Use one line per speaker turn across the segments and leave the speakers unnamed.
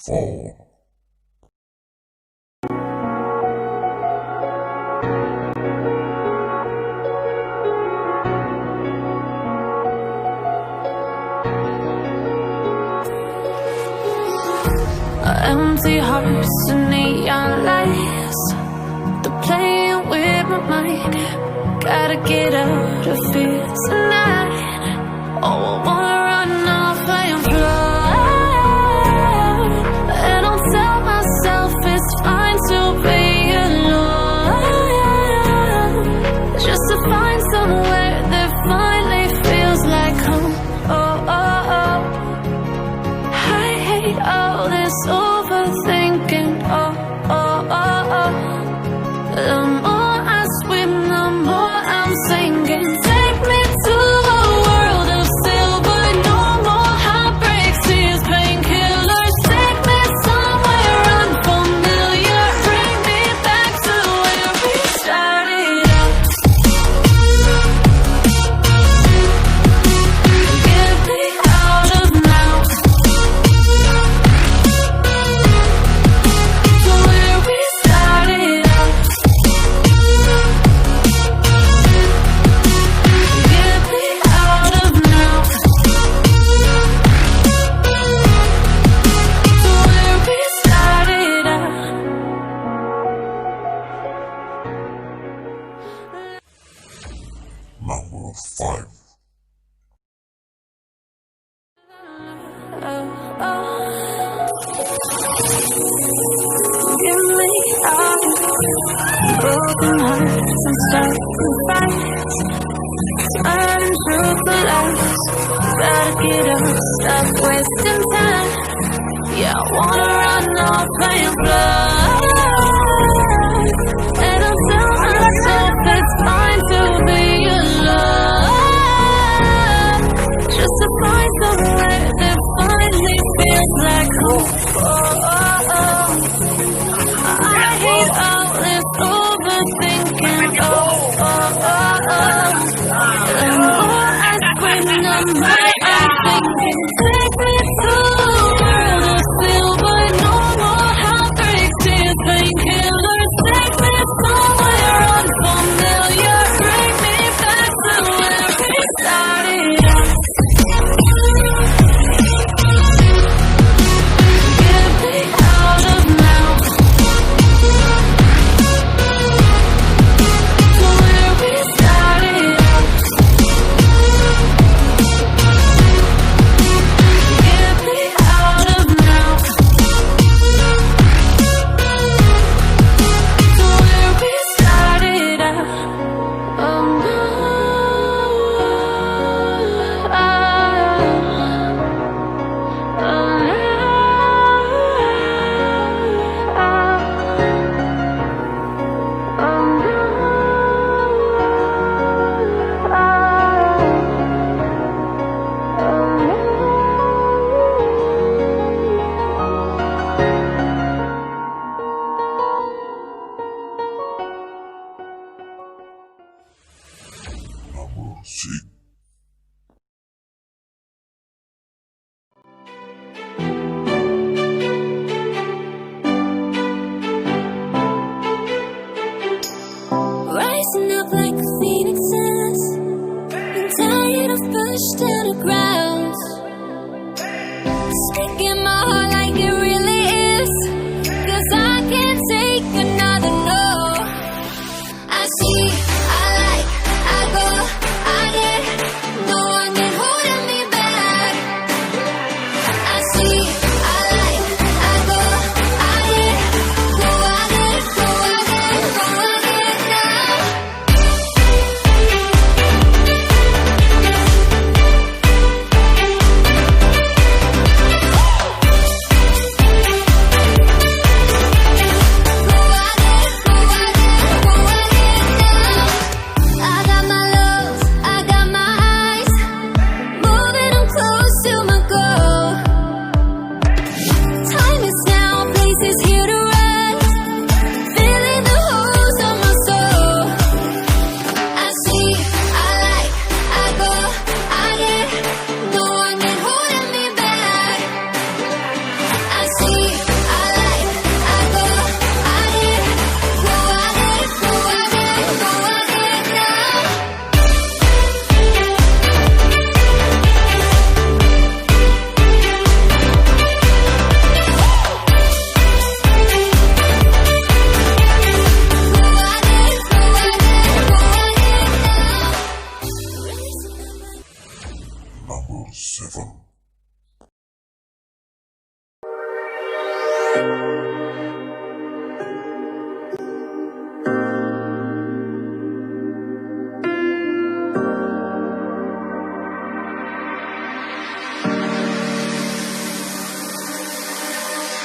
4.
Empty hearts and neon lights, they're playing with my mind. Gotta get out of here tonight. Oh, I wanna run off and fly, and I'll tell myself it's fine to be alone, just to find somewhere that finally feels like home. Oh, oh, oh. I hate all this overthinking. Oh, oh, oh, oh. The more I swim, the more I'm sinking. Take me to a world of silver. No more heartbreaks, tears, painkillers. Take me somewhere unfamiliar. Bring me back to where we started out. Get me out of now, to where we started out. Get me out of now, to where we started out.
Number 5.
Get me out of broken hearts and sacrifice. Turning truth to lies. Gotta get up, stop wasting time. Yeah, I wanna run off and fly, and I'll tell myself it's fine to be alone, just to find somewhere that finally feels like home. Oh, oh, oh. I hate all this overthinking. Oh, oh, oh, oh. The more I swim, the more I'm thinking. Take me to a world of silver. No more heartbreaks, tears, painkillers. Take me somewhere unfamiliar. Bring me back to where we started out. Get me out of now, to where we started out. Get
Number 7.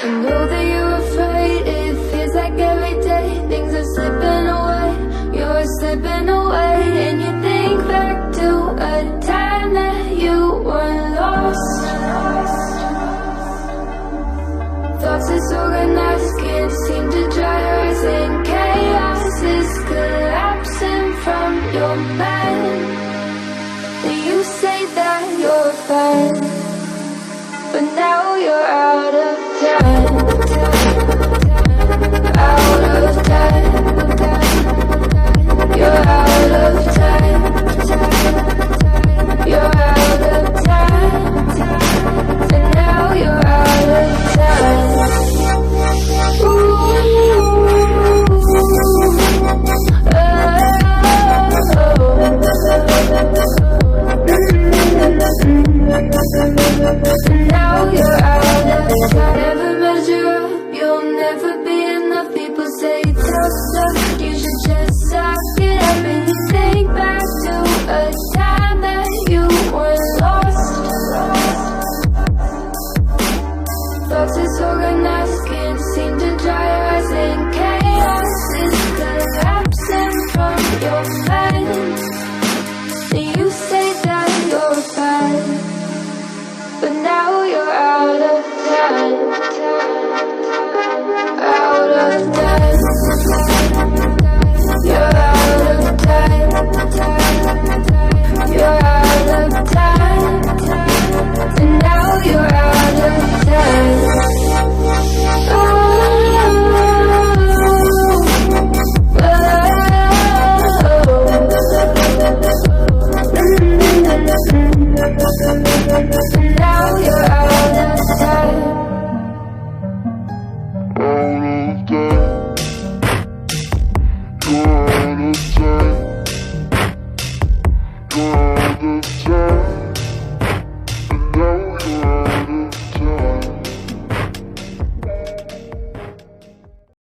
I know that you're afraid, it feels like every day things are slipping away, you're slipping away. And you think back to a time that you were lost. Thoughts disorganized, can't seem to dry your eyes, and chaos is collapsing from your mind. And you say that you're fine, but now you're out of time, out of time. You're out of time, you're out of time, and now you're out of time. Ooh, now you're out of time. Never measure up, you'll never be enough. People say tough stuff, you should just suck it up. And you think back to a time that you were lost. Thoughts disorganized, can't seem to dry your eyes, and chaos is collapsing from your mind. And you say that you're fine, but now you're out of time, out of time. You're out of time, you're out of time, and now you're out of time. Now you're out of time.
Out of time.